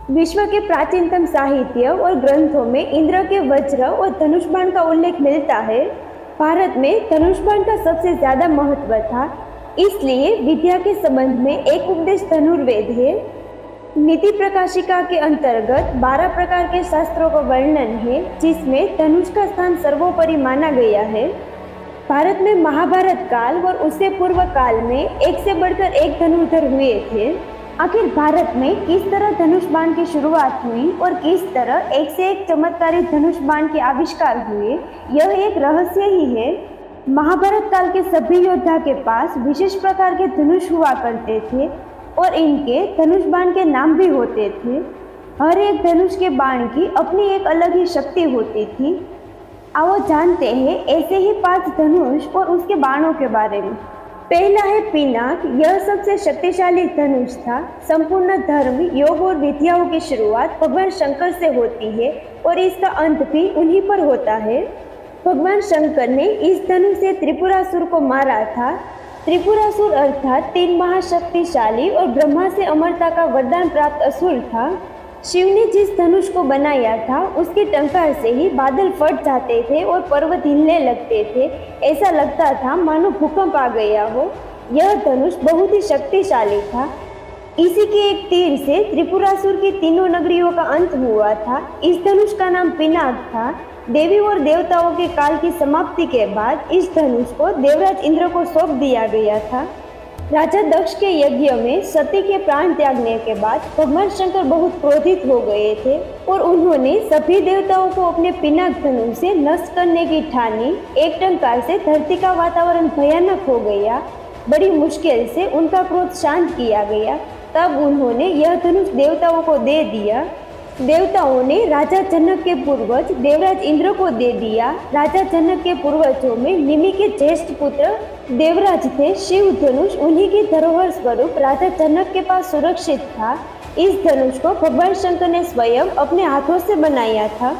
विश्व के प्राचीनतम साहित्य और ग्रंथों में इंद्र के वज्र और धनुष बाण का उल्लेख मिलता है। भारत में धनुष बाण का सबसे ज्यादा महत्व था, इसलिए विद्या के संबंध में एक उपदेश धनुर्वेद है। नीति प्रकाशिका के अंतर्गत 12 प्रकार के शास्त्रों का वर्णन है, जिसमें धनुष का स्थान सर्वोपरि माना गया है। भारत में महाभारत काल और उससे पूर्व काल में एक से बढ़कर एक धनुर्धर हुए थे। आखिर भारत में किस तरह धनुष बाण की शुरुआत हुई और किस तरह एक से एक चमत्कारी धनुष बाण के आविष्कार हुए, यह एक रहस्य ही है। महाभारत काल के सभी योद्धा के पास विशेष प्रकार के धनुष हुआ करते थे और इनके धनुष बाण के नाम भी होते थे। हर एक धनुष के बाण की अपनी एक अलग ही शक्ति होती थी। आओ जानते हैं ऐसे ही 5 धनुष और उसके बाणों के बारे में। पहला है पिनाक। यह सबसे शक्तिशाली धनुष था। संपूर्ण धर्म, योग और विद्याओं की शुरुआत भगवान शंकर से होती है और इसका अंत भी उन्हीं पर होता है। भगवान शंकर ने इस धनुष से त्रिपुरासुर को मारा था। त्रिपुरासुर अर्थात 3 महाशक्तिशाली और ब्रह्मा से अमरता का वरदान प्राप्त असुर था। शिव ने जिस धनुष को बनाया था उसकी टंकार से ही बादल फट जाते थे और पर्वत हिलने लगते थे। ऐसा लगता था मानो भूकंप आ गया हो। यह धनुष बहुत ही शक्तिशाली था। इसी के एक तीर से त्रिपुरासुर की तीनों नगरियों का अंत हुआ था। इस धनुष का नाम पिनाक था। देवी और देवताओं के काल की समाप्ति के बाद इस धनुष को देवराज इंद्र को सौंप दिया गया था। राजा दक्ष के यज्ञ में सती के प्राण त्यागने के बाद भगवान शंकर बहुत क्रोधित हो गए थे और उन्होंने सभी देवताओं को अपने पिनाक धनुष से नष्ट करने की ठानी। एक टंकार से धरती का वातावरण भयानक हो गया। बड़ी मुश्किल से उनका क्रोध शांत किया गया। तब उन्होंने यह धनुष देवताओं को दे दिया। देवताओं ने राजा जनक के पूर्वज देवराज इंद्र को दे दिया। राजा जनक के पूर्वजों में निमि के ज्येष्ठ पुत्र देवराज थे। शिव धनुष उन्हीं की धरोहर स्वरूप राजा जनक के पास सुरक्षित था। इस धनुष को भगवान शंकर ने स्वयं अपने हाथों से बनाया था।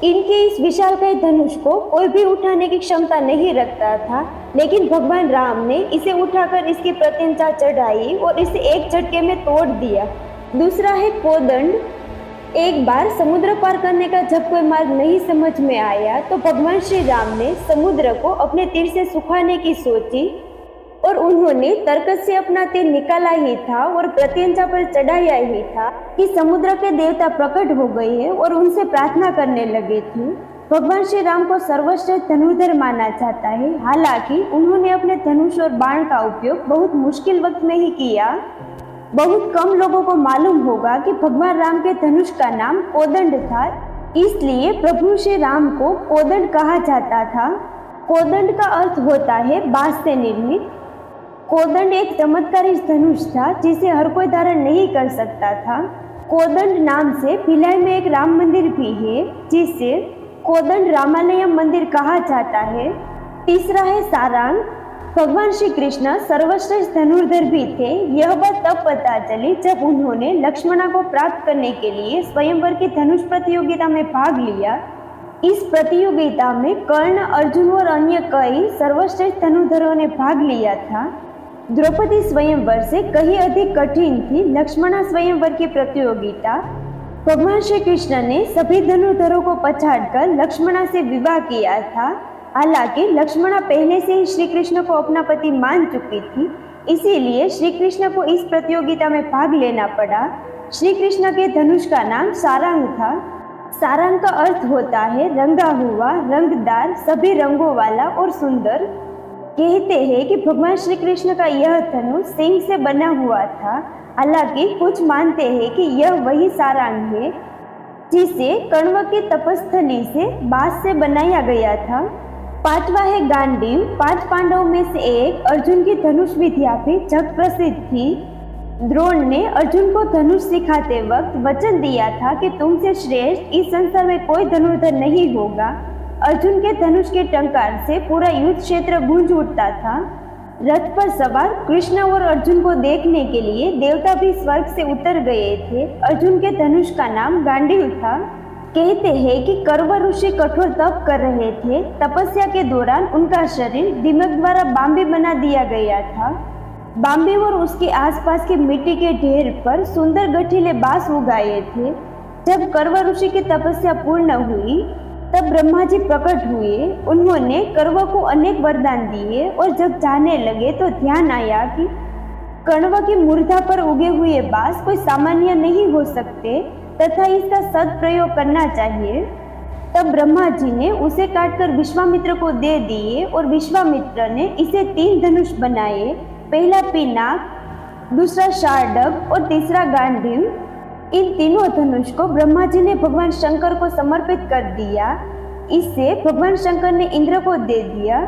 इनके इस विशालकाय धनुष को कोई भी उठाने की क्षमता नहीं रखता था, लेकिन भगवान राम ने इसे उठाकर इसकी प्रत्यंचा चढ़ाई और इसे एक झटके में तोड़ दिया। दूसरा है कोदंड। एक बार समुद्र पार करने का जब कोई मार्ग नहीं समझ में आया तो भगवान श्री राम ने समुद्र को अपने तीर से सुखाने की सोची और उन्होंने तर्कस से अपना तीर निकाला ही था और प्रत्यंचा पर चढ़ाया ही था कि समुद्र के देवता प्रकट हो गए हैं और उनसे प्रार्थना करने लगे थे। भगवान श्री राम को सर्वश्रेष्ठ धनुर्धर माना जाता है। हालांकि उन्होंने अपने धनुष और बाण का उपयोग बहुत मुश्किल वक्त में ही किया। बहुत कम लोगों को मालूम होगा कि भगवान राम के धनुष का नाम कोदंड था, इसलिए प्रभु श्री राम को कोदंड कहा जाता था। कोदंड का अर्थ होता है बांस से निर्मित। कोदंड एक चमत्कारी धनुष था जिसे हर कोई धारण नहीं कर सकता था। कोदंड नाम से भिलाई में एक राम मंदिर भी है, जिसे कोदंड रामालयम मंदिर कहा जाता है। तीसरा है सारंग। भगवान श्री कृष्ण सर्वश्रेष्ठ धनुर्धर भी थे। यह बात तब पता चली जब उन्होंने लक्ष्मणा को प्राप्त करने के लिए स्वयंवर की धनुष प्रतियोगिता में भाग लिया। इस प्रतियोगिता में कर्ण, अर्जुन और अन्य कई सर्वश्रेष्ठ धनुर्धरों ने भाग लिया था। द्रौपदी स्वयंवर से कहीं अधिक कठिन थी लक्ष्मणा स्वयंवर की प्रतियोगिता। भगवान श्री कृष्ण ने सभी धनुर्धरों को पछाड़कर लक्ष्मणा से विवाह किया था। हालांकि लक्ष्मणा पहले से ही श्री कृष्ण को अपना पति मान चुकी थी, इसीलिए श्री कृष्ण को इस प्रतियोगिता में भाग लेना पड़ा। श्री कृष्ण के धनुष का नाम सारंग था। सारंग का अर्थ होता है रंगा हुआ, रंगदार, सभी रंगों वाला और सुंदर। कहते हैं कि भगवान श्री कृष्ण का यह धनुष सिंह से बना हुआ था। हालांकि कुछ मानते हैं कि यह वही सारंग है जिसे कण्व की तपस्थली से बांस से बनाया गया था। 5वां है गांडीव। 5 पांडवों में से एक अर्जुन की धनुष विद्या भी जग प्रसिद्ध थी। द्रोण ने अर्जुन को धनुष सिखाते वक्त वचन दिया था कि तुमसे श्रेष्ठ इस संसार में कोई धनुर्धर नहीं होगा। अर्जुन के धनुष के टंकार से पूरा युद्ध क्षेत्र गूंज उठता था। रथ पर सवार कृष्ण और अर्जुन को देखने के लिए देवता भी स्वर्ग से उतर गए थे। अर्जुन के धनुष का नाम गांडीव था। कहते हैं कि कौरव ऋषि कठोर तप कर रहे थे। तपस्या के दौरान उनका शरीर दिमक द्वारा बांबी बना दिया गया था। बाम्बे और उसके आसपास के मिट्टी के ढेर पर सुंदर गठीले बांस उगाए थे। जब करवा ऋषि की तपस्या पूर्ण हुई तब ब्रह्मा जी प्रकट हुए। उन्होंने करवा को अनेक वरदान दिए और जब जाने लगे तो ध्यान आया कि कण्व की मूर्धा पर उगे हुए बांस कोई सामान्य नहीं हो सकते तथा इसका सदप्रयोग करना चाहिए। तब ब्रह्मा जी ने उसे काटकर विश्वामित्र को दे दिए और विश्वामित्र ने इसे 3 धनुष बनाए। पहला पिनाक, दूसरा शार्दूल और तीसरा गांडीव। इन तीनों धनुष को ब्रह्मा जी ने भगवान शंकर को समर्पित कर दिया। इससे भगवान शंकर ने इंद्र को दे दिया।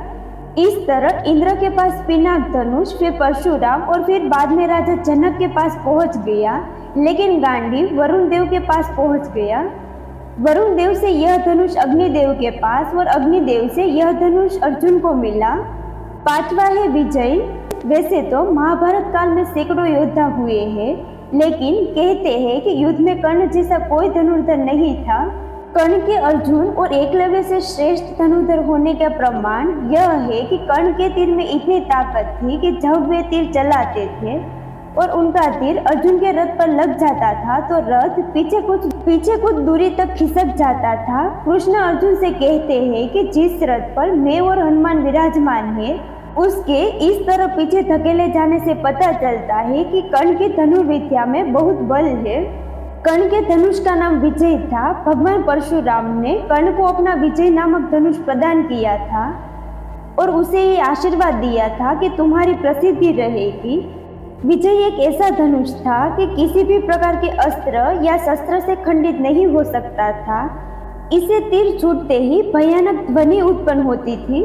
इस तरह इंद्र के पास पिनाक धनुष, फिर परशुराम और फिर बाद में राजा जनक के पास पहुंच गया, लेकिन गांडीव वरुण देव के पास पहुंच गया। वरुण देव से यह धनुष अग्निदेव के पास और अग्निदेव से यह धनुष अर्जुन को मिला। 5वां है विजय। वैसे तो महाभारत काल में सैकड़ों योद्धा हुए हैं, लेकिन कहते हैं कि युद्ध में कर्ण जैसा कोई धनुर्धर नहीं था। कर्ण के अर्जुन और एकलव्य से श्रेष्ठ धनुर्धर होने का प्रमाण यह है कि कर्ण के तीर में इतनी ताकत थी कि जब वे तीर चलाते थे और उनका तीर अर्जुन के रथ पर लग जाता था तो रथ पीछे कुछ दूरी तक खिसक जाता था। कृष्ण अर्जुन से कहते हैं कि जिस रथ पर मैं और हनुमान विराजमान है उसके इस तरह पीछे धकेले जाने से पता चलता है कि कर्ण की धनुर्विद्या में बहुत बल है। कर्ण के धनुष का नाम विजय था। भगवान परशुराम ने कर्ण को अपना विजय नामक धनुष प्रदान किया था और उसे ये आशीर्वाद दिया था कि तुम्हारी प्रसिद्धि रहेगी। विजय एक ऐसा धनुष था कि किसी भी प्रकार के अस्त्र या शस्त्र से खंडित नहीं हो सकता था। इसे तीर छूटते ही भयानक ध्वनि उत्पन्न होती थी।